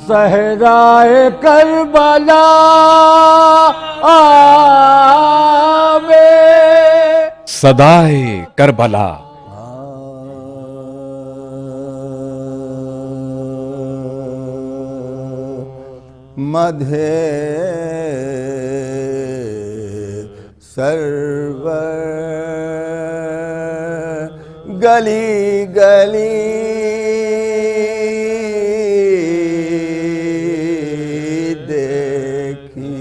صحرائے کربلا آوے صدائے کربلا مدھے سرور گلی گلی دیکھی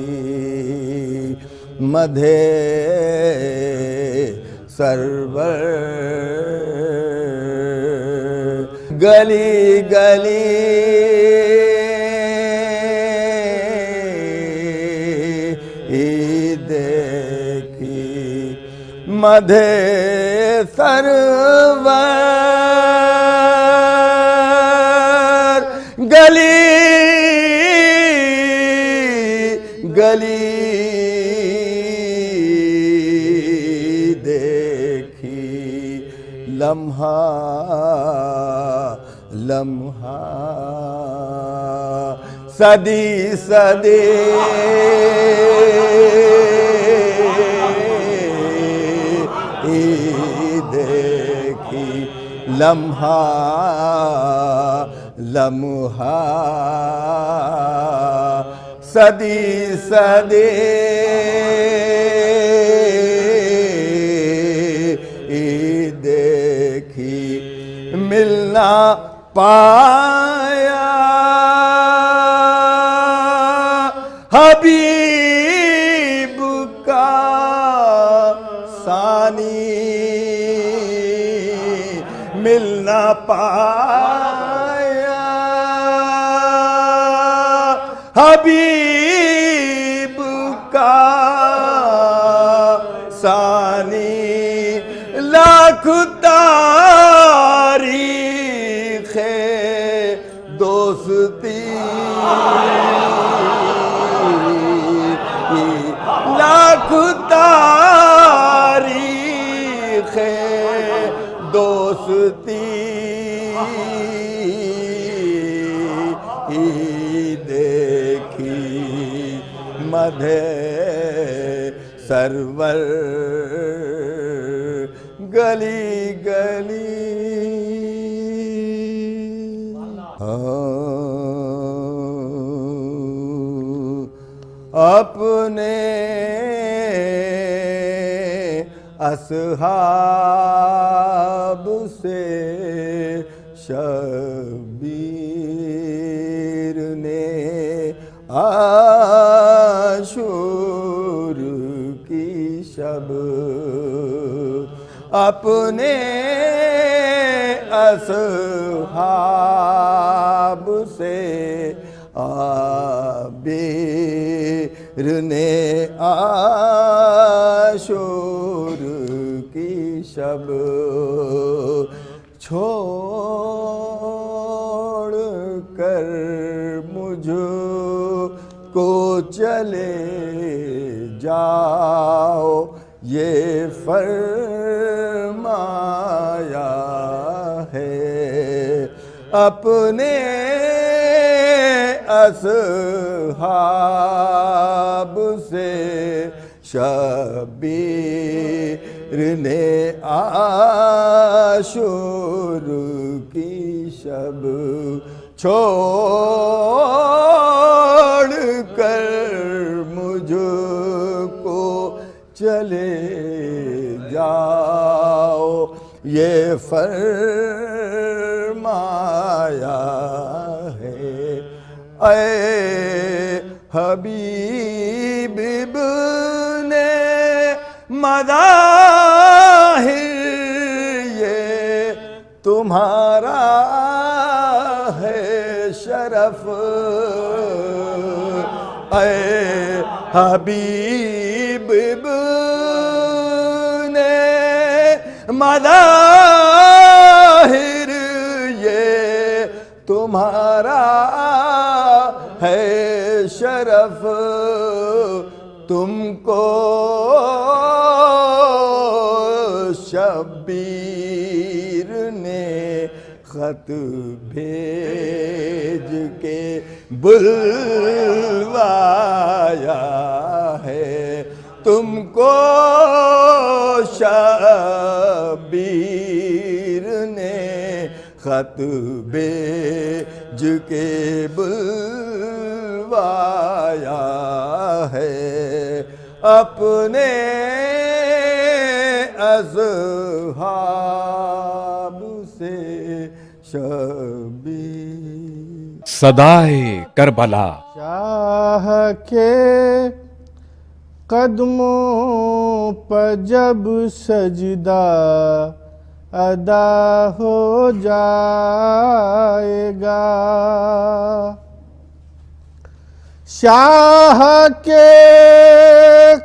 مدھے سرور گلی گلی دیکھی مدھے سرور گلی گلی دیکھی لمحہ لمحہ صدی صدی دیکھی لمحہ لمحہ صدی صدی دیکھی ملنا پایا حبیب کا ثانی ملنا پایا حبیب کا ثانی لاکھ تاریخ دوستی لاکھ تاریخ دوستی دیکھی مدھے سرور گلی گلی اپنے اصحاب سے شبیر نے عاشور کی شب اپنے اصحاب سے عابر نے عاشور کی شب چھوڑ کر مجھ کو چلے جاؤ یہ فرمایا ہے اپنے اصحاب سے شبیر نے عاشور کی شب چھوڑ کر مجھ کو چلے جاؤ یہ فرمایا ہے اے حبیب ابن مظاہر یہ تمہارا ہے شرف اے حبیب ابن مظاہر یہ تمہارا ہے شرف تم کو شبیر نے خط بھیج کے بلوایا ہے تم کو شبیر نے خط بھیج کے بلوایا ہے اپنے اصحاب سے شبیر صدائے کربلا شاہ کے قدموں پر جب سجدہ ادا ہو جائے گا شاہ کے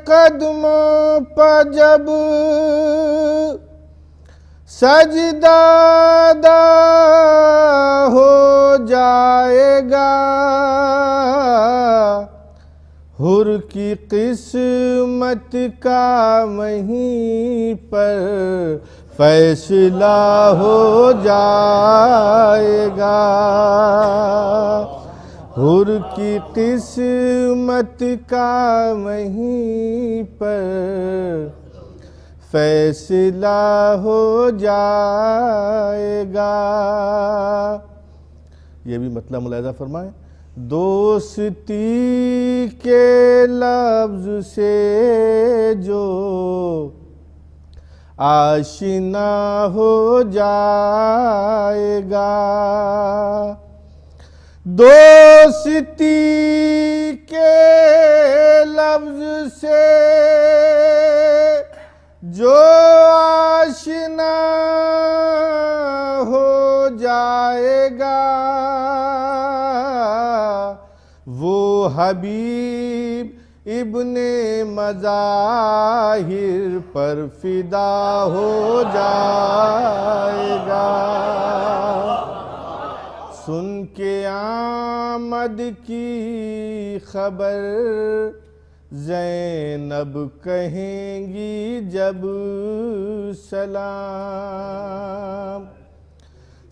قدموں پر جب سجدہ ادا ہو جائے گا حر کی قسمت کا وہیں پر فیصلہ ہو جائے گا حر کی قسمت کا وہیں پر فیصلہ ہو جائے گا یہ بھی مطلب ملاحظہ فرمائیں دوستی کے لفظ سے جو آشنا ہو جائے گا دوستی کے لفظ سے جو آشنا ہو جائے گا وہ حبیب ابن مظاہر پر فدا ہو جائے گا سن کے آمد کی خبر زینب کہیں گی جب سلام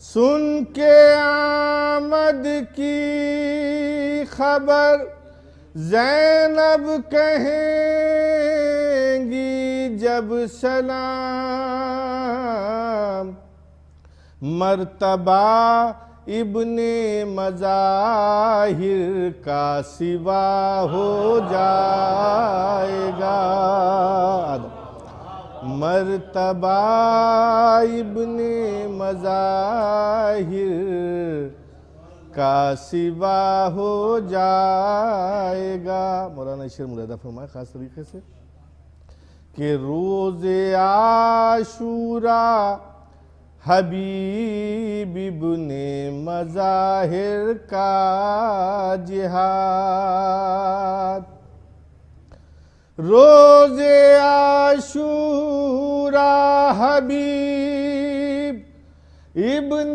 سن کے آمد کی خبر زینب کہیں گی جب سلام مرتبہ ابن مظاہر کا سوا ہو جائے گا مرتبہ ابن مظاہر کا سوا ہو جائے گا مولانا شیر ملاحظہ فرمائے خاص طریقے سے کہ روز عاشوراء حبیب ابن مظاہر کا جہاد روز عاشوراء حبیب ابن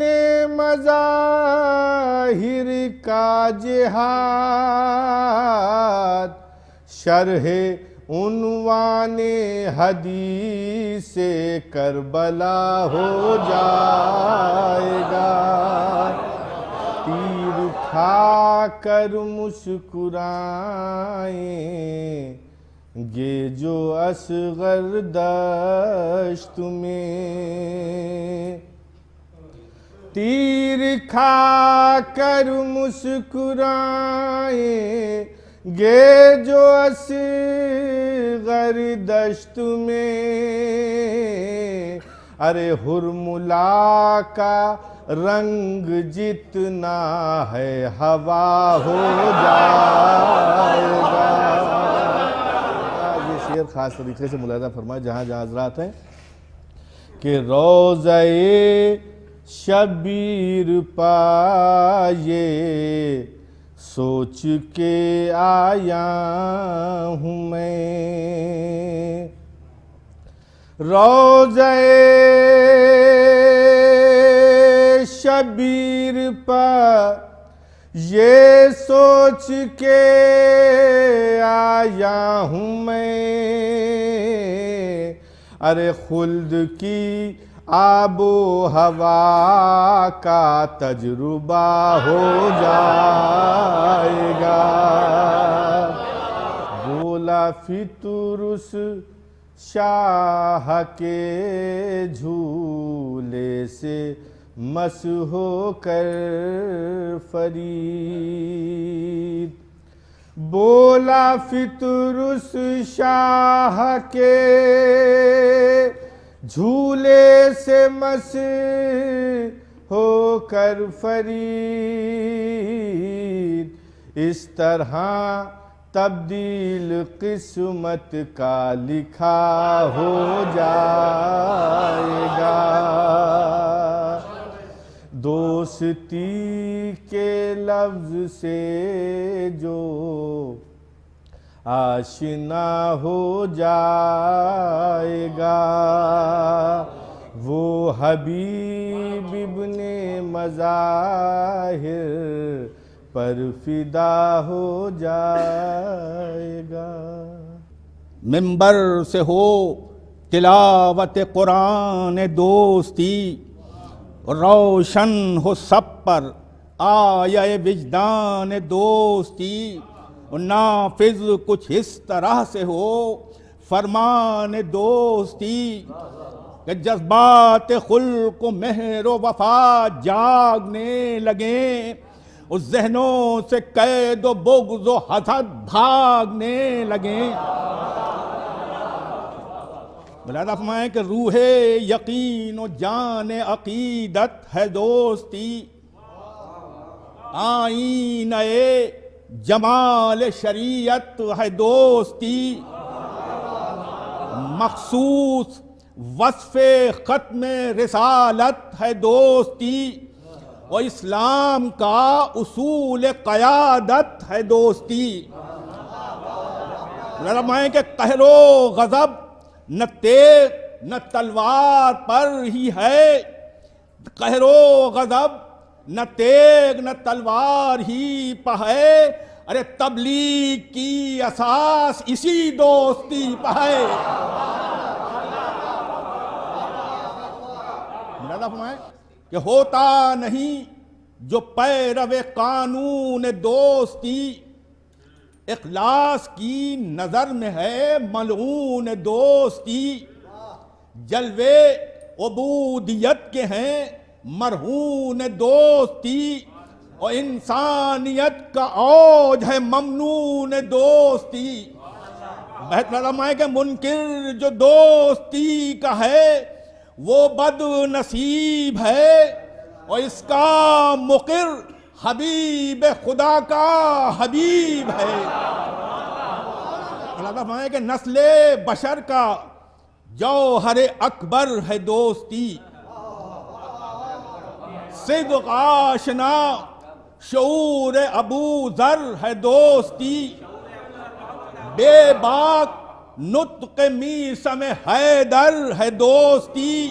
مظاہر کا جہاد شرح عنوان حدیث کربلا ہو جائے گا تیر کھا کر مسکرائیں گے جو اصغر دشت میں تیر کھا کر مسکرائیں گے جو اصغر دشت میں ارے حرملا کا رنگ جتنا ہے ہوا ہو جائے گا یہ شعر خاص طریقے سے ملاحظہ فرمائے جہاں جہاں حضرات ہیں کہ روضہ شبیر پائے سوچ کے آیا ہوں میں روضہ شبیر پر یہ سوچ کے آیا ہوں میں ارے خلد کی آب و ہوا کا تجربہ ہو جائے گا۔ بولا فطرس شاہ کے جھولے سے مس ہو کر فرید، بولا فطرس شاہ کے جھولے سے مس ہو کر فرید، اس طرح تبدیل قسمت کا لکھا ہو جائے گا۔ دوستی کے لفظ سے جو آشنا ہو جائے گا، وہ حبیب ابن مظاہر پر فدا ہو جائے گا۔ منبر سے ہو تلاوت قرآن دوستی، روشن ہو سب پر آیہ وجدان دوستی، نافذ کچھ اس طرح سے ہو فرمان دوستی کہ جذبات خلق و مہر و وفا جاگنے لگیں، اس ذہنوں سے قید و بغض و حسد بھاگنے لگیں۔ ملاحظہ فرمائیں کہ روح یقین و جان عقیدت ہے دوستی، آئینہ جمال شریعت ہے دوستی، مخصوص وصف ختم رسالت ہے دوستی، اور اسلام کا اصول قیادت ہے دوستی۔ فرمائیں کہ قہر و غضب نہ تیغ نہ تلوار پر ہی ہے، قہر و غضب نہ تیغ نہ تلوار ہی پر ہے، ارے تبلیغ کی اساس اسی دوستی پر ہے۔ کہ ہوتا نہیں جو پیرو قانون دوستی، اخلاص کی نظر میں ہے ملعون دوستی، جلوے عبودیت کے ہیں مرہون دوستی، اور انسانیت کا اوج ہے ممنون دوستی۔ بہتر ہے کہ منکر جو دوستی کا ہے وہ بد نصیب ہے، اور اس کا مقر حبیب خدا کا حبیب ہے۔ اللہ فرمائے کہ نسل بشر کا جوہر اکبر ہے دوستی، صدق آشنا شعور ابو ذر ہے دوستی، بے باک نطق میثم حیدر ہے دوستی،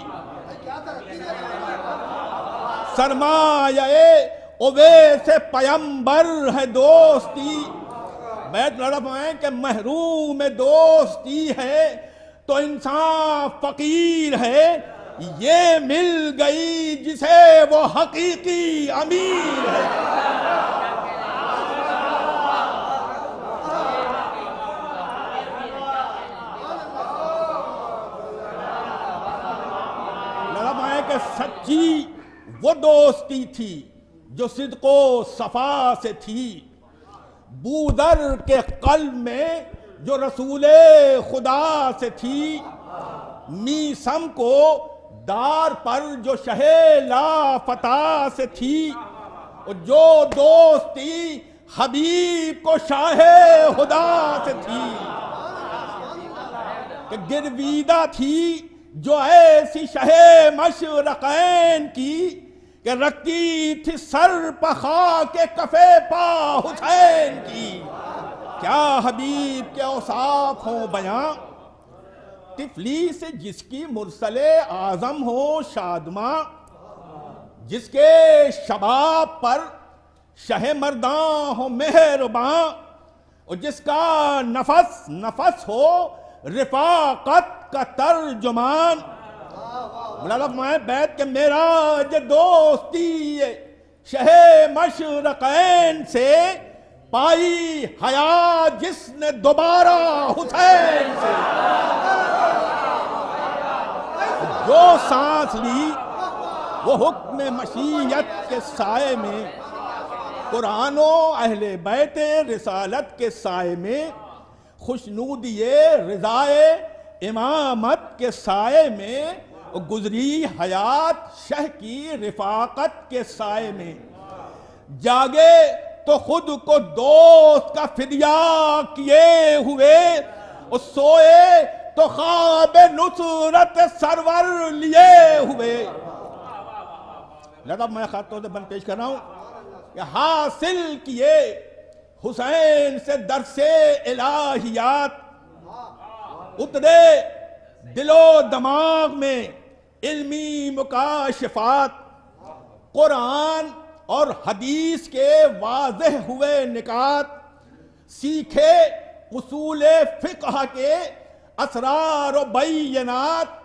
سرمایہ اویس پیمبر ہے دوستی۔ بیت لڑف ہیں کہ محروم دوستی ہے تو انسان فقیر ہے، یہ مل گئی جسے وہ حقیقی امیر ہے۔ لڑف ہیں کہ سچی وہ دوستی تھی جو صدق و صفا سے تھی، بوذر کے قلب میں جو رسول خدا سے تھی، میثم کو دار پر جو شہ لافتہ سے تھی، اور جو دوستی حبیب کو شاہ خدا سے تھی، کہ گرویدہ تھی جو ایسی شہ مشرقین کی کہ رکھتی تھی سر پہ خاک کفے پا حسین کی۔ کیا حبیب کے اوصاف ہوں بیاں، طفلی سے جس کی مرسل اعظم ہو شادماں، جس کے شباب پر شہ مرداں ہو مہرباں، اور جس کا نفس نفس ہو رفاقت کا ترجمان، مولانا فرمائے بیت کہ میرا جو دوستی شہ مشرقین سے پائی حیات جس نے دوبارہ حسین سے، جو سانس لی وہ حکم مشیت کے سائے میں، قرآن و اہل بیت رسالت کے سائے میں، خوشنودی رضائے امامت کے سائے میں، گزری حیات شہ کی رفاقت کے سائے میں، جاگے تو خود کو دوست کا فدیہ کیے ہوئے، اور سوئے تو خواب نصرت سرور لیے ہوئے۔ لذا میں خاطوں سے بند پیش کر رہا ہوں کہ حاصل کیے حسین سے درس الہیات، اترے دل و دماغ میں علمی مکاشفات، قرآن اور حدیث کے واضح ہوئے نکات، سیکھے اصول فقہ کے اسرار و بینات۔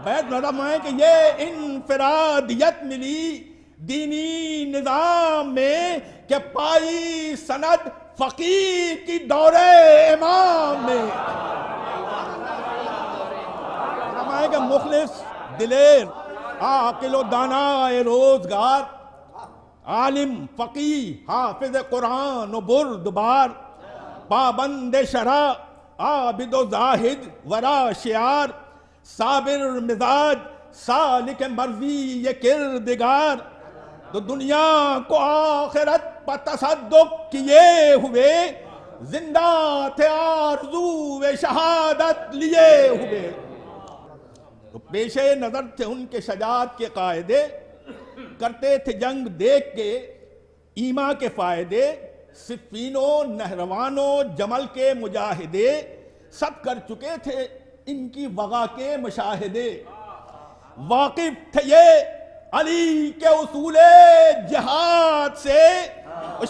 بیت نظم ہے کہ یہ انفرادیت ملی دینی نظام میں کہ پائی سند فقیر کی دور امام میں۔ فرمائے کہ مخلص دلیر عاقل و دانائے روزگار، عالم فقیہ حافظ قرآن و بردبار، پابند شرع عابد و زاہد ورا شعار، صابر مزاج سالک مرضی یہ کردگار، تو دنیا کو آخرت پر تصدق کیے ہوئے، زندہ تھے آرزو شہادت لیے ہوئے۔ تو پیش نظر تھے ان کے شجاعت کے قاعدے، کرتے تھے جنگ دیکھ کے ایما کے فائدے، صفین و نہروان و جمل کے مجاہدے، سب کر چکے تھے ان کی وغا کے مشاہدے۔ واقف تھے یہ علی کے اصول جہاد سے،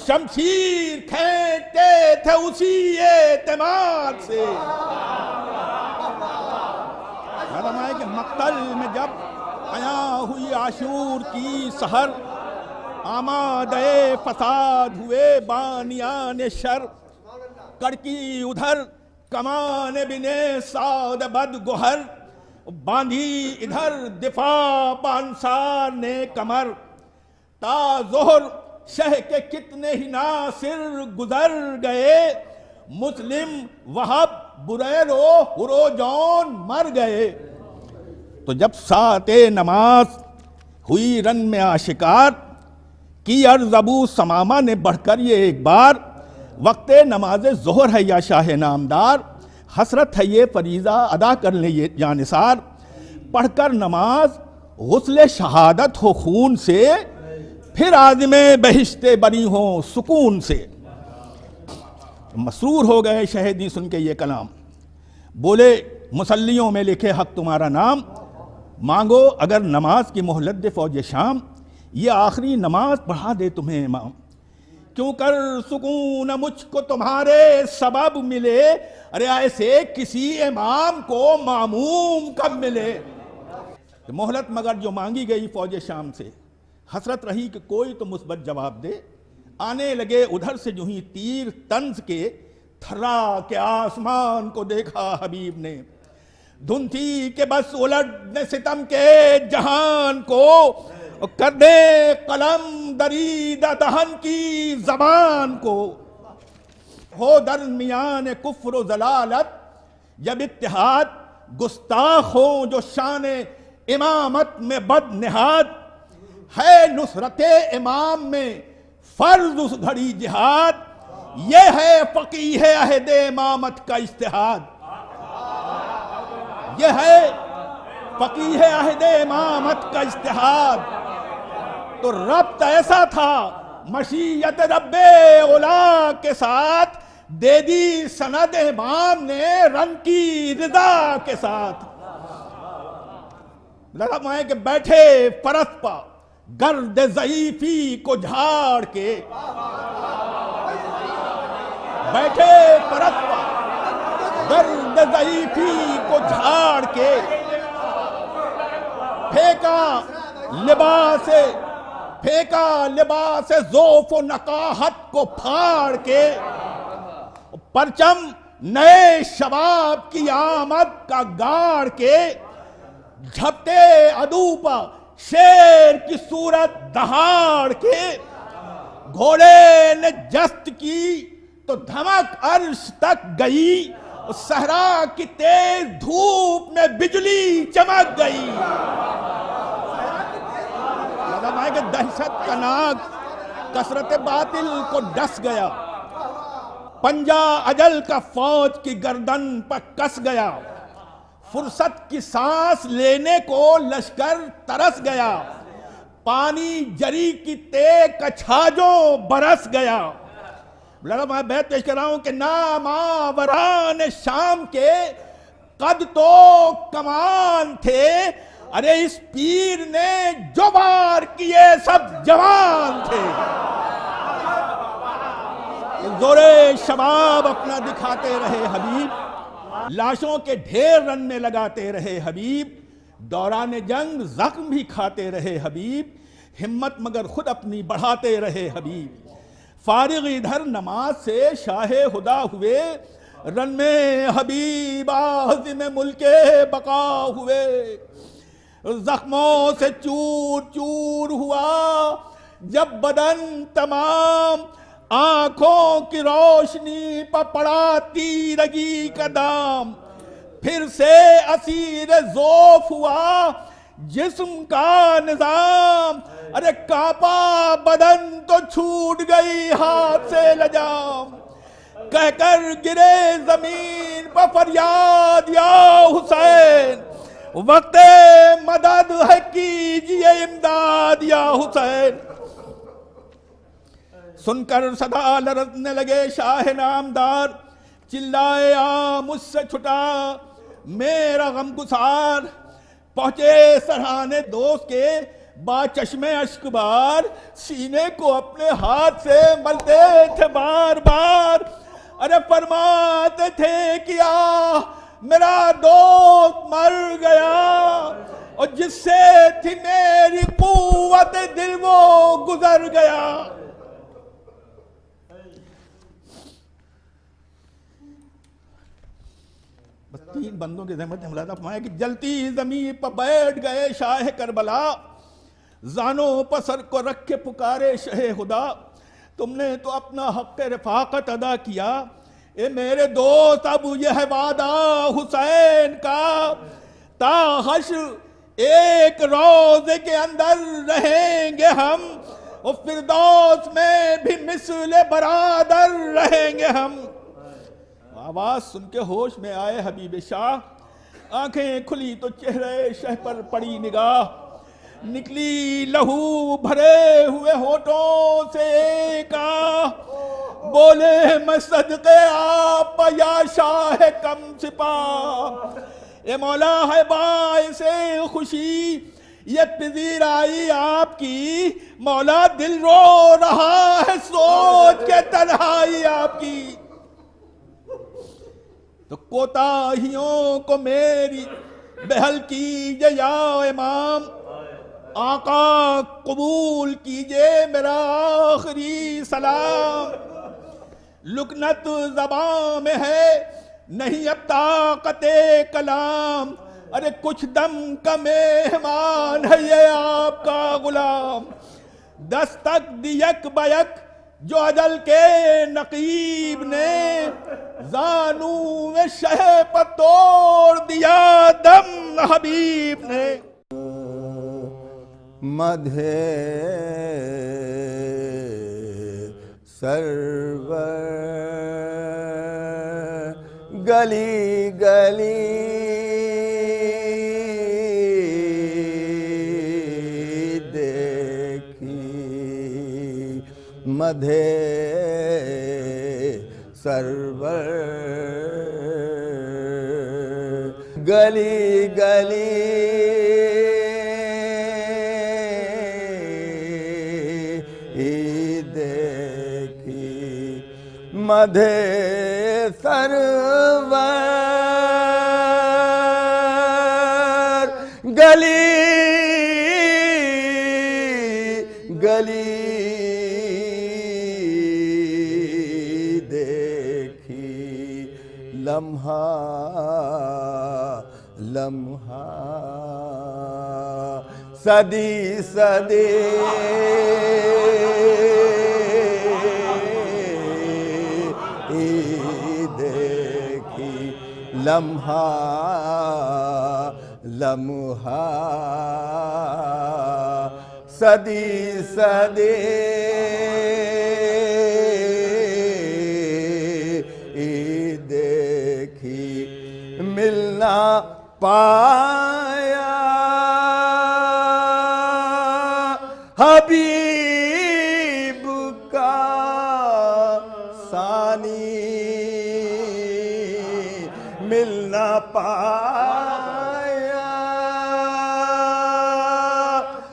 شمشیر کھینچتے تھے اسی اعتماد سے۔ فرمائے کہ مقتل میں جب عیاں ہوئی عاشور کی سحر، آمادے فساد ہوئے بانیان شر، کڑکی ادھر کمان بن سعد بد گوہر، باندھی ادھر دفاع بانصار نے کمر، تا ظہر شہ کے کتنے ہی ناصر گزر گئے، مسلم وہب بریل و ہروجون مر گئے۔ تو جب ساعت نماز ہوئی رن میں آشکار، کی عرض ابو سمامہ نے بڑھ کر یہ ایک بار، وقت نماز ظہر ہے یا شاہ نامدار، حسرت ہے یہ فریضہ ادا کر لیں یہ جانثار، پڑھ کر نماز غسل شہادت ہو خون سے، پھر عازم بہشت بری ہوں سکون سے۔ مسرور ہو گئے شہیدی سن کے یہ کلام، بولے مسلیوں میں لکھے حق تمہارا نام، مانگو اگر نماز کی مہلت دے فوج شام، یہ آخری نماز پڑھا دے تمہیں امام، کیوں کر سکون مجھ کو تمہارے سبب ملے، ارے ایسے کسی امام کو معموم کب ملے۔ مہلت مگر جو مانگی گئی فوج شام سے، حسرت رہی کہ کوئی تو مثبت جواب دے، آنے لگے ادھر سے جو ہی تیر طنز کے، تھرا کے آسمان کو دیکھا حبیب نے، دھن تھی کہ بس الٹنے ستم کے جہان کو، کر دے قلم دریدہ دہن کی زبان کو، ہو درمیان کفر و ضلالت جب اتحاد، گستاخ ہو جو شان امامت میں بد نہاد، ہے نصرت امام میں فرض اس گھڑی جہاد، یہ ہے فقیہ عہد امامت کا اجتہاد، یہ ہے فقیہ عہد امامت کا اجتہاد۔ تو ربط ایسا تھا مشیت رب اولا کے ساتھ، دے دی سند امام نے رن کی رضا کے ساتھ۔ لگا ہے کہ بیٹھے فرس پا گرد ضعیفی کو جھاڑ کے، بیٹھے فرس پا گرد ضعیفی کو جھاڑ کے، پھینکا لباس ذوف و نقاہت کو پھاڑ کے، پرچم نئے شباب کی آمد کا گاڑ کے، جھپٹے عدو پر شیر کی صورت دہاڑ کے، گھوڑے نے جست کی تو دھمک عرش تک گئی، صحرا کی تیز دھوپ میں بجلی چمک گئی۔ مطلب ہے کہ دہشت کا ناگ کثرت باطل کو ڈس گیا، پنجہ اجل کا فوج کی گردن پر کس گیا، فرصت کی سانس لینے کو لشکر ترس گیا، پانی جری کی تیغ کا چھاجوں برس گیا۔ میں بیت پیش کر رہا ہوں کہ ناماوران شام کے قد تو کمان تھے، ارے اس پیر نے جو وار کیے سب جوان تھے۔ زور شباب اپنا دکھاتے رہے حبیب، لاشوں کے ڈھیر رن میں لگاتے رہے حبیب، دوران جنگ زخم بھی کھاتے رہے حبیب، ہمت مگر خود اپنی بڑھاتے رہے حبیب۔ فارغ ادھر نماز سے شاہ خدا ہوئے، رن میں حبیب عازم ملک بقا ہوئے، زخموں سے چور چور ہوا جب بدن تمام، آنکھوں کی روشنی پر پڑا تیرگی کا دام، پھر سے اسیر ذوف ہوا جسم کا نظام، ارے کانپا بدن تو چھوٹ گئی ہاتھ سے لجام، کہہ کر گرے زمین پر فریاد یا حسین، وقت مدد ہے کیجئے امداد یا حسین۔ سن کر صدا لرزنے لگے شاہ نامدار، چلائے مجھ سے چھٹا میرا غم گسار، پہنچے سرحانے دوست کے با چشم اشک بار، سینے کو اپنے ہاتھ سے ملتے تھے بار بار، ارے فرماتے تھے کیا میرا دوست مر گیا، اور جس سے تھی میری قوت دل وہ گزر گیا۔ بس تین بندوں کی زحمت ملاحظہ فرمایا کہ جلتی زمین پر بیٹھ گئے شاہ کربلا، زانوں پر سر کو رکھ کے پکارے شہ خدا، تم نے تو اپنا حق رفاقت ادا کیا، اے میرے دوست اب یہ ہے وعدہ حسین کا، تا حشر ایک روزے کے اندر رہیں گے ہم، اور فردوس میں بھی مثل برادر رہیں گے ہم۔ آواز سن کے ہوش میں آئے حبیب شاہ، آنکھیں کھلی تو چہرے شہ پر پڑی نگاہ، نکلی لہو بھرے ہوئے ہونٹوں سے ایک آہ، بولے میں صدقے آپ یا شاہ کم سپاہ، اے مولا ہے باعث خوشی یہ پذیرائی آپ کی، مولا دل رو رہا ہے سوچ کے تنہائی آپ کی، تو کوتاہیوں کو میری بحل کیجئے یا امام، آقا قبول کیجئے میرا آخری سلام، لکنت زبان میں ہے نہیں اب طاقت کلام، ارے کچھ دم کا مہمان ہے یہ آپ کا غلام، دستک دی یک بیک جو اجل کے نقیب نے، زانو میں شہ پر توڑ دیا دم حبیب نے۔ مدھے سرور گلی گلی دیکھی، مدھے سرور گلی گلی مدھے سرور گلی لمحہ لمحہ صدی صدی دیکھی لمحہ لمحہ صدی صدی دیکھی ملنا پایا حبیب کا ثانی ملنا پایا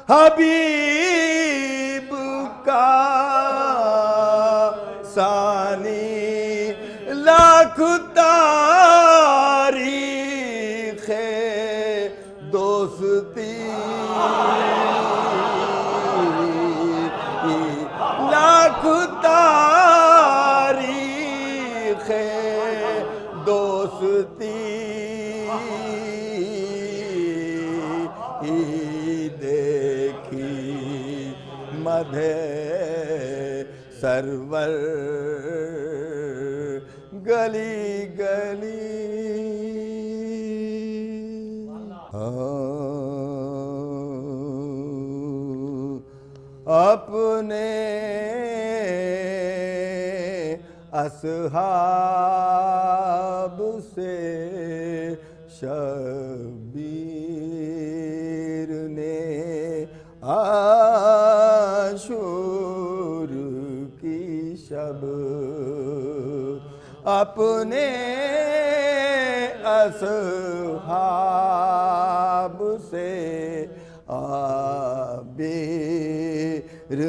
حبیب کا ثانی لاکھ تاریخ دوستی لاکھ تاریخ دوستی دیکھی مدھے سرور گلی گلی اپنے اصحاب سے شبیر نے عاشور کی شب اپنے اصحاب سے عابر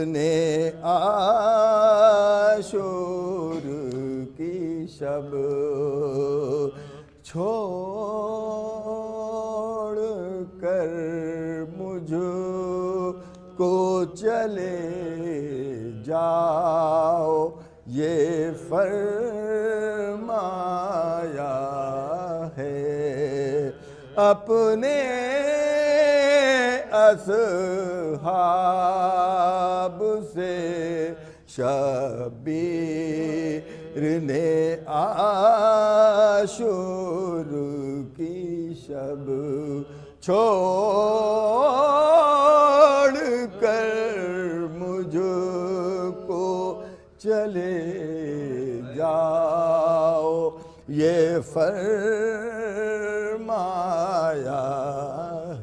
نے عاشور کی شب چھوڑ کر مجھ کو چلے جاؤ یہ فرمایا ہے اپنے اصحاب سے شبیر نے عاشور کی شب چھوڑ کر مجھ کو چلے جاؤ یہ فرمایا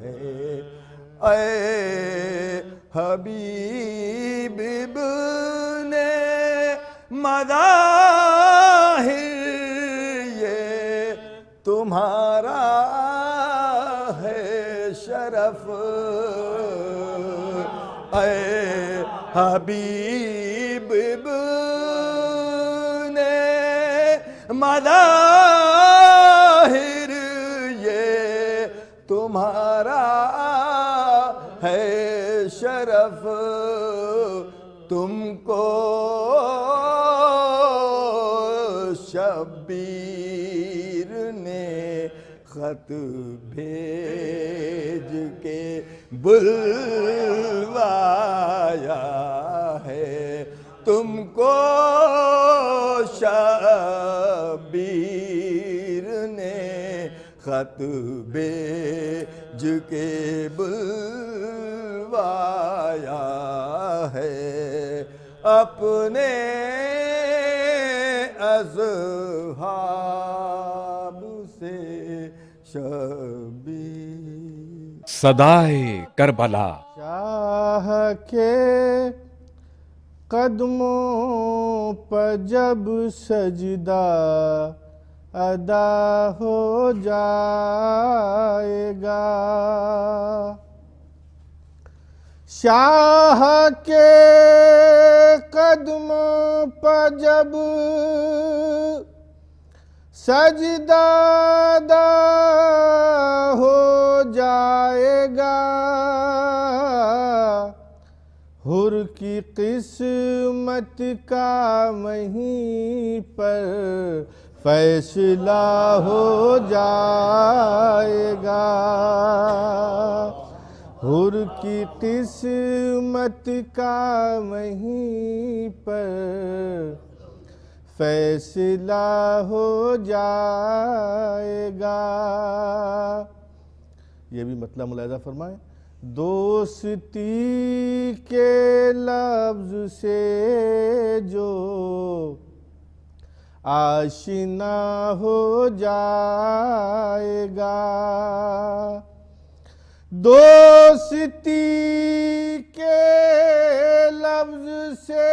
ہے اے حبیب ابن مظاہر یہ تمہارا ہے شرف اے حبیب ابن مظاہر یہ تمہارا ہے شرف تم کو شبیر نے خط بھیج کے بلوایا ہے تم کو شبیر نے خط بھیج کے بلوایا ہے اپنے اصحاب سے شبیر صدائے کربلا شاہ کے قدموں پر جب سجدہ ادا ہو جائے گا شاہ کے قدموں پر جب سجدہ ادا ہو جائے گا حر کی قسمت کا وہیں پر فیصلہ ہو جائے گا، حر کی قسمت کا وہیں پر فیصلہ ہو جائے گا۔ یہ بھی مطلب ملاحظہ فرمائیں، دوستی کے لفظ سے جو آشنا ہو جائے گا، دوستی کے لفظ سے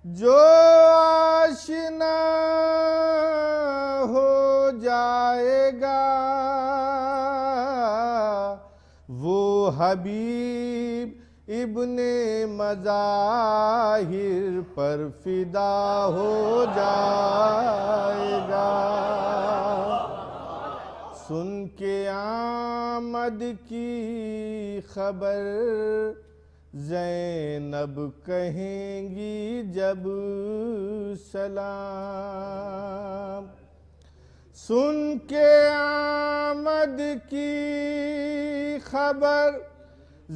جو آشنا ہو جائے گا، وہ حبیب ابن مظاہر پر فدا ہو جائے گا۔ سن کے آمد کی خبر زینب کہیں گی جب سلام، سن کے آمد کی خبر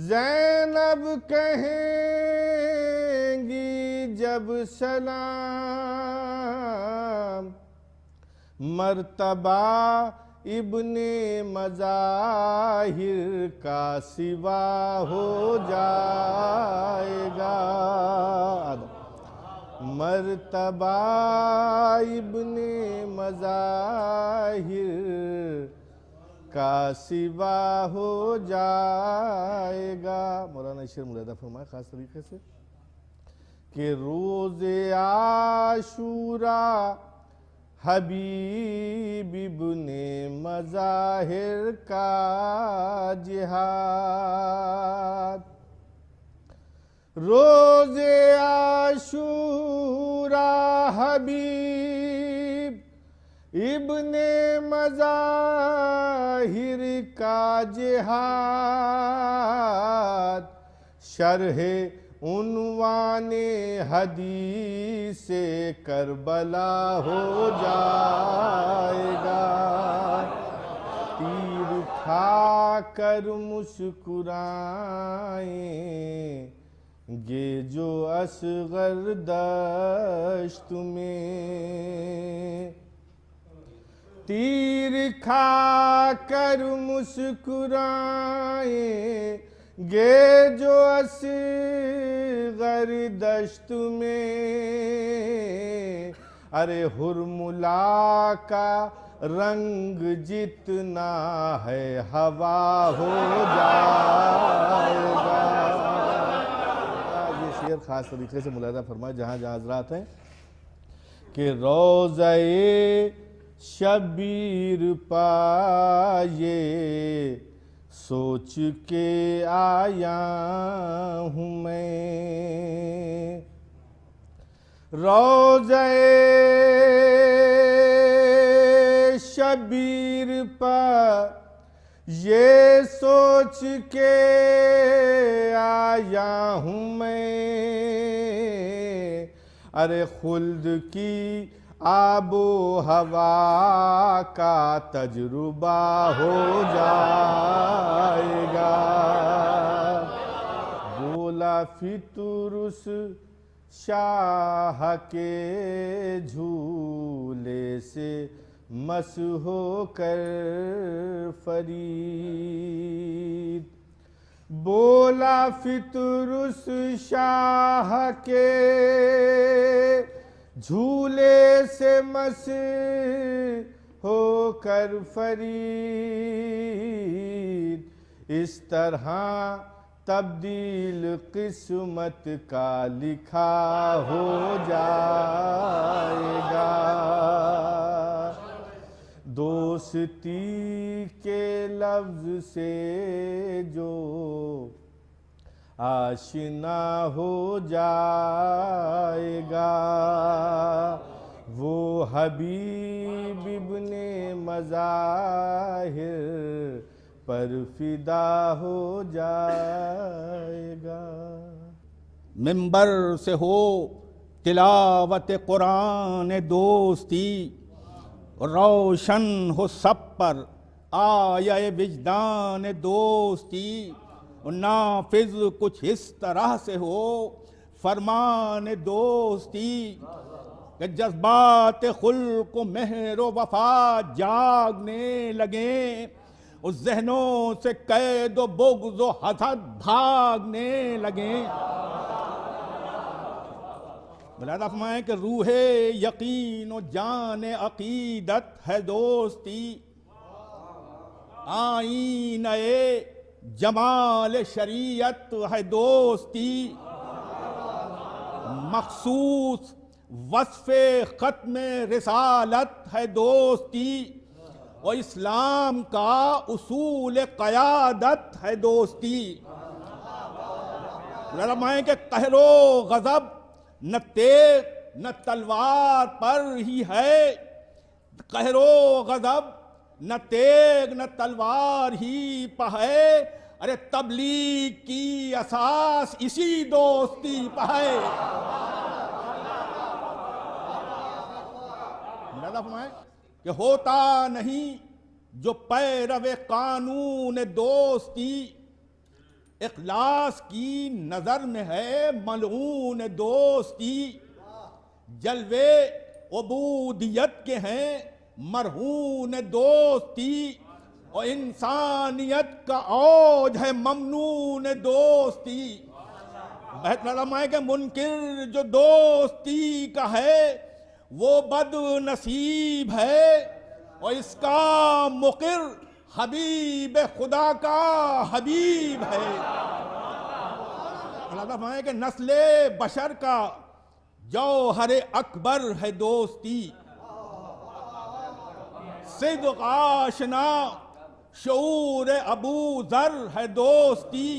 زینب کہیں گی جب سلام، مرتبہ ابن مظاہر کا سوا ہو جائے گا، مرتبہ ابن مظاہر کا سوا ہو جائے گا۔ مولانا شیر ملاحظہ فرمائے خاص طریقے سے کہ روز عاشوراء حبیب ابن مظاہر کا جہاد، روز عاشوراء حبیب ابن مظاہر کا جہاد، شرح عنوان حدیث کربلا ہو جائے گا، تیر کھا کر مسکرائیں گے جو اصغر دشت میں، تیر کھا کر مسکرائیں گے جو اصغر دشت میں، ارے حرملا کا رنگ جتنا ہے ہوا ہو جائے گا۔ یہ شعر خاص طریقے سے ملاحظہ فرمائے جہاں جہاں حضرات ہیں کہ روضہ شبیر پائے سوچ کے آیا ہوں میں، روضہ شبیر پر یہ سوچ کے آیا ہوں میں، ارے خلد کی آب و ہوا کا تجربہ ہو جائے گا، بولا فطرس شاہ کے جھولے سے مس ہو کر فرید، بولا فطرس شاہ کے جھولے سے مس ہو کر فرید، اس طرح تبدیل قسمت کا لکھا ہو جائے گا، دوستی کے لفظ سے جو آشنا ہو جائے گا، وہ حبیب ابن مظاہر پر فدا ہو جائے گا۔ ممبر سے ہو تلاوت قرآن دوستی، روشن ہو سب پر آیا وجدان دوستی، نافذ کچھ اس طرح سے ہو فرمان دوستی کہ جذبات خلق و مہر و وفا جاگنے لگیں، اس ذہنوں سے قید و بغض و حسد بھاگنے لگیں۔ ملاحظہ فرمائیں کہ روح یقین و جان عقیدت ہے دوستی، آئینہ جمال شریعت ہے دوستی، مخصوص وصف ختم رسالت ہے دوستی، اور اسلام کا اصول قیادت ہے دوستی۔ فرمائیں کہ قہر و غضب نہ تیغ نہ تلوار پر ہی ہے، قہر و غضب نہ تیغ نہ تلوار ہی پہ ہے، ارے تبلیغ کی اساس اسی دوستی پہ ہے۔ ملاحظہ فرمائیں کہ ہوتا نہیں جو پیرو قانون دوستی، اخلاص کی نظر میں ہے ملعون دوستی، جلوے عبودیت کے ہیں مرہون دوستی، اور انسانیت کا اوج ہے ممنون دوستی۔ بہت فرمائے کہ منکر جو دوستی کا ہے وہ بد نصیب ہے، اور اس کا مقر حبیب خدا کا حبیب ہے۔ اللہ فرمائے کہ نسل بشر کا جوہر اکبر ہے دوستی، صدق آشنا شعور ابو ذر ہے دوستی،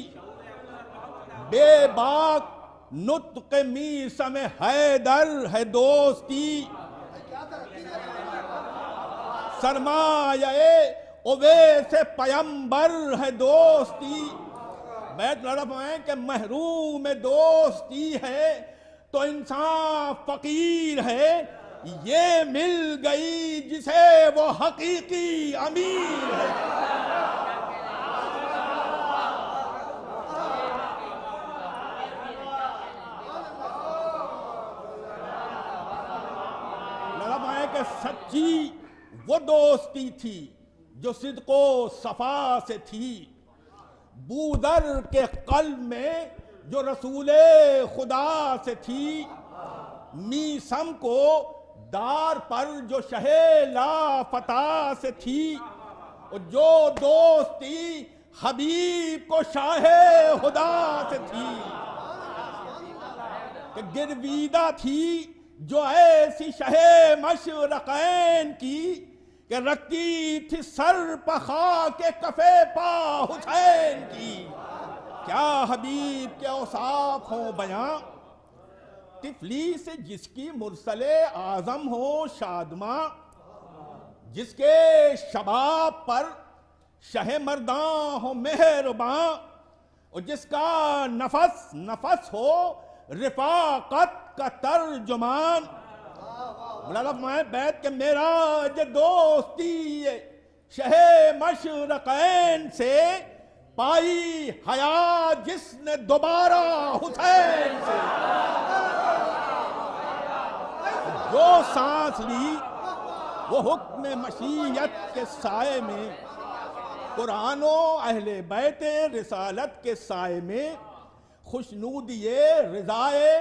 بے باک نطق میثم حیدر ہے دوستی، سرمایہ اویس پیمبر ہے دوستی۔ بیت لڑف ہیں کہ محروم دوستی ہے تو انسان فقیر ہے، یہ مل گئی جسے وہ حقیقی امیر ہے۔ لڑف ہیں کہ سچی وہ دوستی تھی جو صدق و صفا سے تھی، بوذر کے قلب میں جو رسول خدا سے تھی، میثم کو دار پر جو شہ لا فتح سے تھی، اور جو دوستی حبیب کو شاہ خدا سے تھی، کہ گرویدہ تھی جو ایسی شہ مشرقین کی کہ رکھتی تھی سر پہ خاک کفے پا حسین کی۔ کیا حبیب کے اوصاف ہوں بیاں، طفلی سے جس کی مرسل اعظم ہو شادماں، جس کے شباب پر شہ مرداں ہو مہرباں، اور جس کا نفس نفس ہو رفاقت کا ترجمان۔ مولانا فرمائے بیت کہ میرا جو دوستی شہ مشرقین سے پائی حیات جس نے دوبارہ حسین سے، جو سانس لی وہ حکم مشیت کے سائے میں، قرآن و اہل بیت رسالت کے سائے میں، خوشنودی رضائے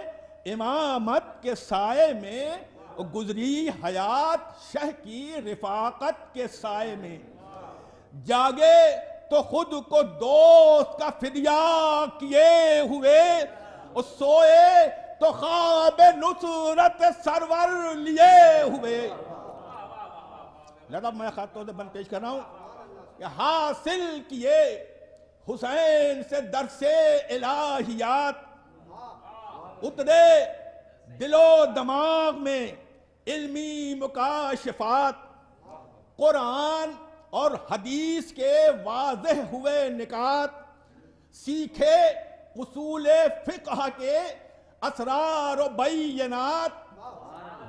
امامت کے سائے میں، گزری حیات شہ کی رفاقت کے سائے میں۔ جاگے تو خود کو دوست کا فدیہ کیے ہوئے، اور سوئے تو خواب نصرت سرور لیے ہوئے۔ لذا میں خاتون سے بند پیش کر رہا ہوں کہ حاصل کیے حسین سے درس الہیات، اترے دل و دماغ میں علمی مکاشفات، قرآن اور حدیث کے واضح ہوئے نکات، سیکھے اصول فقہ کے اسرار و بینات.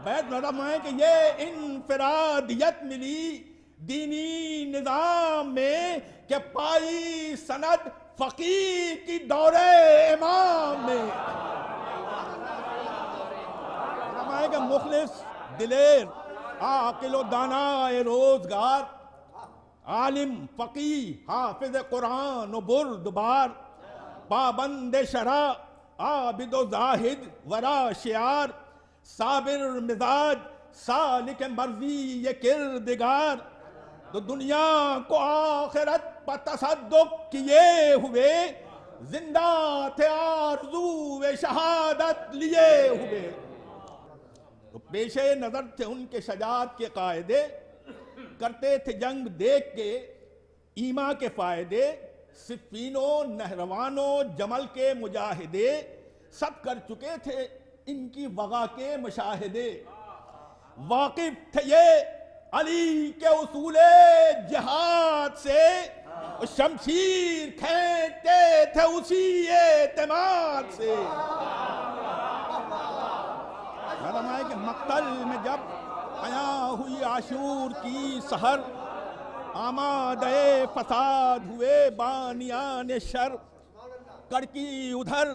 بیت نظم ہے کہ یہ انفرادیت ملی دینی نظام میں کہ پائی سند فقیہ کی دور امام میں. فرمائے کہ مخلص دلیر عاقل و دانا روزگار، عالم فقیہ حافظ قرآن و بردبار، پابند شرع عابد و زاہد ورا شعار، صابر مزاج سالک مرضی یہ کردگار. تو دنیا کو آخرت پر تصدق کیے ہوئے، زندہ تھے آرزو شہادت لیے ہوئے. تو پیش نظر تھے ان کے شجاعت کے قاعدے، کرتے تھے جنگ دیکھ کے ایما کے فائدے. صفین و نہروان و جمل کے مجاہدے سب کر چکے تھے ان کی وغا کے مشاہدے. واقف تھے یہ علی کے اصول جہاد سے، شمشیر کھینچتے تھے اسی اعتماد سے. فرمائے کہ مقتل میں جب عیاں ہوئی عاشور کی سحر، آمادہ فساد ہوئے بانیان شر. کڑکی ادھر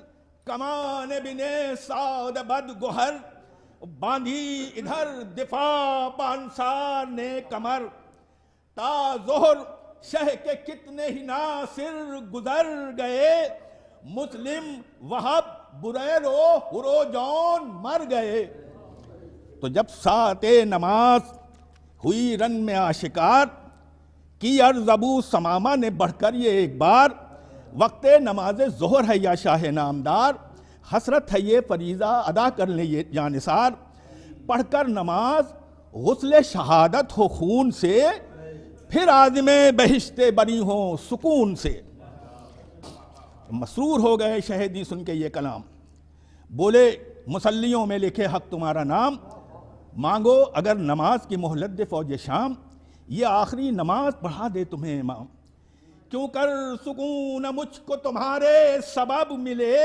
کمان بن سعد بد گوہر، باندھی ادھر دفاع پانسار نے کمر. تا ظہر شہ کے کتنے ہی ناصر گزر گئے، مسلم وہب بریر و ہروجون مر گئے. تو جب ساعت نماز ہوئی رن میں آشکار، کی عرض ابو سمامہ نے بڑھ کر یہ ایک بار، وقت نماز ظہر ہے یا شاہ نامدار، حسرت ہے یہ فریضہ ادا کر لیں یہ جانثار. پڑھ کر نماز غسل شہادت ہو خون سے، پھر عازم بہشت بری ہوں سکون سے. مسرور ہو گئے شہیدی سن کے یہ کلام، بولے مسلیوں میں لکھے حق تمہارا نام. مانگو اگر نماز کی مہلت دے فوج شام، یہ آخری نماز پڑھا دے تمہیں امام. کیوں کر سکون مجھ کو تمہارے سبب ملے،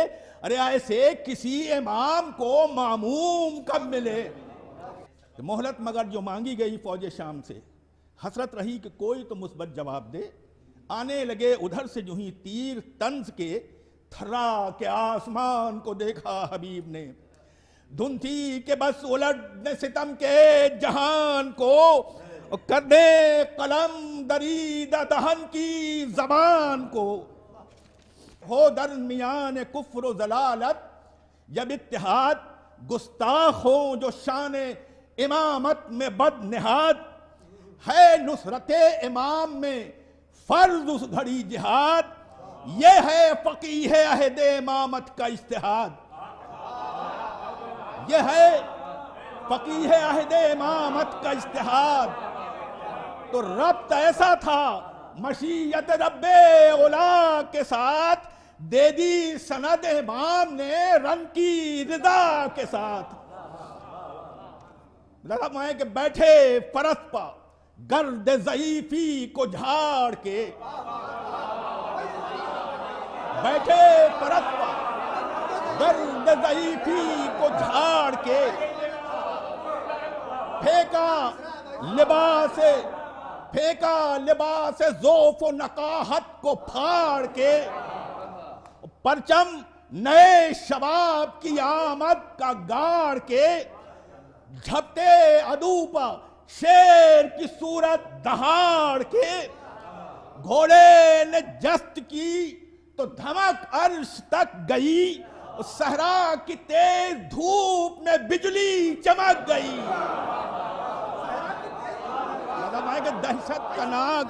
ارے ایسے کسی امام کو معموم کب ملے. مہلت مگر جو مانگی گئی فوج شام سے، حسرت رہی کہ کوئی تو مثبت جواب دے. آنے لگے ادھر سے جو ہی تیر طنز کے، تھرا کے آسمان کو دیکھا حبیب نے. دھن تھی کہ بس الٹ ستم کے جہان کو، کر دے قلم دریدہ دہن کی زبان کو. ہو درمیان کفر و ضلالت جب اتحاد، گستاخ ہوں جو شان امامت میں بد نہاد. ہے نصرت امام میں فرض اس گھڑی جہاد، یہ ہے فقیہ عہد امامت کا اجتہاد. یہ ہے فقیہ عہد امامت کا اجتہاد. تو ربط ایسا تھا مشیت رب اولا کے ساتھ، دے دی سند امام نے رن کی رضا کے ساتھ. لازم ہے کہ بیٹھے فرس پا گرد ضعیفی کو جھاڑ کے، بیٹھے فرس پا گرد ضعیفی کو جھاڑ کے، پھینکا لباس ذوف و نقاہت کو پھاڑ کے. پرچم نئے شباب کی آمد کا گاڑ کے، جھپتے عدو پا شیر کی صورت دہاڑ کے. گھوڑے نے جست کی تو دھمک عرش تک گئی، صحرا کی تیز دھوپ میں بجلی چمک گئی. لازم ہے کہ دہشت کا ناگ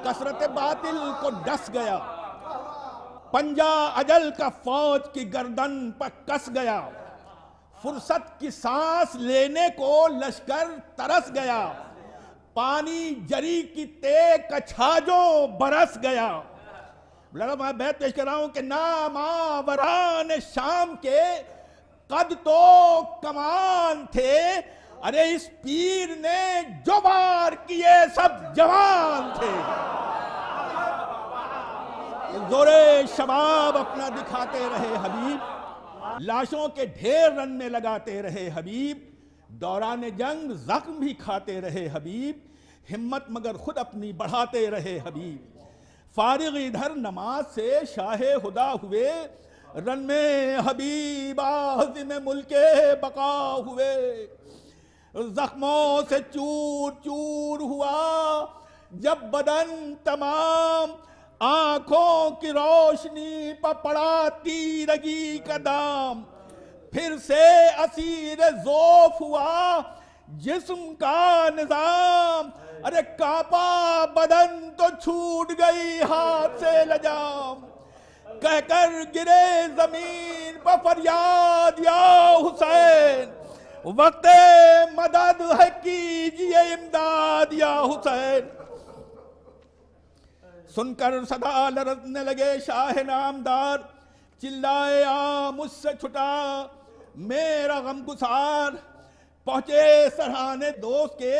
کثرت باطل کو ڈس گیا، پنجہ اجل کا فوج کی گردن پر کس گیا. فرصت کی سانس لینے کو لشکر ترس گیا، پانی جری کی تیغ کا چھاجوں برس گیا. میں بیت پیش کر رہا ہوں کہ ناماوران شام کے قد تو کمان تھے، ارے اس پیر نے جو بار کیے سب جوان تھے. زور شباب اپنا دکھاتے رہے حبیب، لاشوں کے ڈھیر رن میں لگاتے رہے حبیب، دوران جنگ زخم بھی کھاتے رہے حبیب، ہمت مگر خود اپنی بڑھاتے رہے حبیب۔ فارغ ادھر نماز سے شاہ خدا ہوئے، رن میں حبیب عازم ملک بقا ہوئے۔ زخموں سے چور چور ہوا جب بدن تمام، آنکھوں کی روشنی پر پڑا تیرگی کا دام۔ پھر سے اسیر ذوف ہوا جسم کا نظام، ارے کانپا بدن تو چھوٹ گئی ہاتھ سے لجام۔ کہہ کر گرے زمین پر فریاد یا حسین، وقت مدد ہے کیجئے امداد یا حسین۔ سن کر صدا لرزنے لگے شاہ نامدار، چلائے مجھ سے چھٹا میرا غم گسار۔ پہنچے سرحانے دوست کے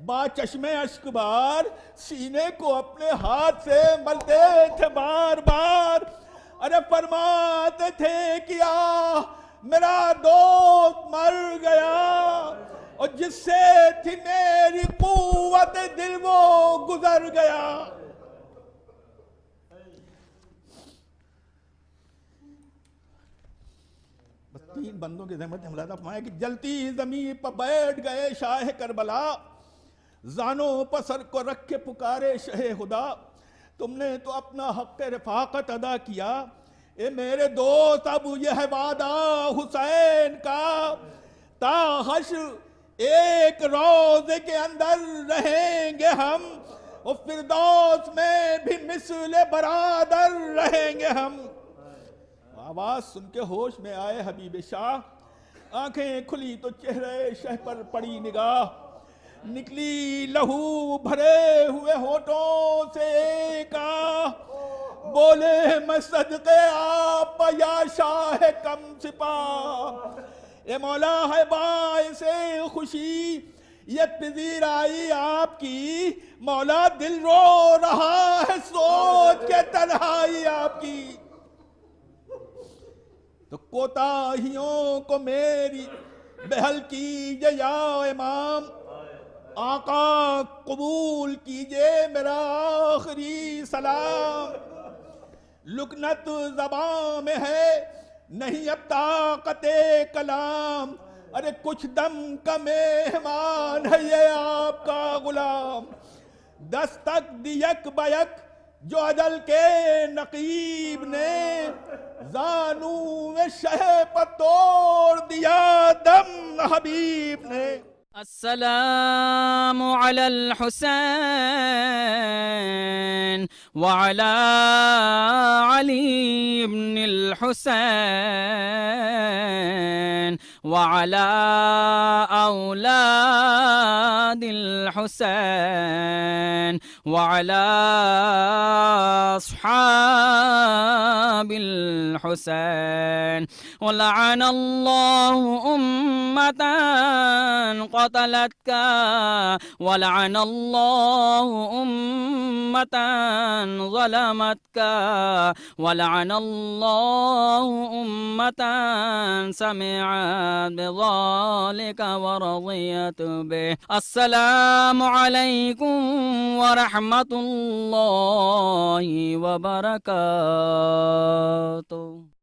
با چشم اشک بار، سینے کو اپنے ہاتھ سے ملتے تھے بار بار۔ ارے فرماتے تھے کیا میرا دوست مر گیا، اور جس سے تھی میری قوت دل وہ گزر گیا۔ بس 3 بندوں کی زحمت نے ملاحظہ فرمایا کہ جلتی زمین پر بیٹھ گئے شاہ کربلا، زانوں پر سر کو رکھ کے پکارے شہ خدا۔ تم نے تو اپنا حق رفاقت ادا کیا، اے میرے دوست اب یہ ہے وعدہ حسین کا، تا حشر ایک روضے کے اندر رہیں گے ہم، اور فردوس میں بھی مثل برادر رہیں گے ہم۔ آواز سن کے ہوش میں آئے حبیب شاہ، آنکھیں کھلی تو چہرے شہ پر پڑی نگاہ، نکلی لہو بھرے ہوئے ہونٹوں سے ایک آہ، بولے میں صدقے آپ یا شاہ کم سپاہ۔ اے مولا ہے باعث خوشی یہ پذیرائی آپ کی، مولا دل رو رہا ہے سوچ کے تنہائی آپ کی۔ تو کوتاہیوں کو میری بحل کیجئے یا امام، آقا قبول کیجئے میرا آخری سلام۔ لکنت زباں میں ہے نہیں اب طاقت کلام، ارے کچھ دم کا مہمان ہے یہ آپ کا غلام۔ دستک دی یک بیک جو اجل کے نقیب نے، زانو شہ پر توڑ دیا دم حبیب نے۔ السلام على الحسين وعلى علي بن الحسين وعلى أولاد الحسين وعلى أصحاب الحسين، ولعن الله أمة قتلتك، ولعن الله أمة ظلمتك، ولعن الله أمة سمعت بذلك ورضيت به۔ السلام عليكم ورحمة الله وبركاته۔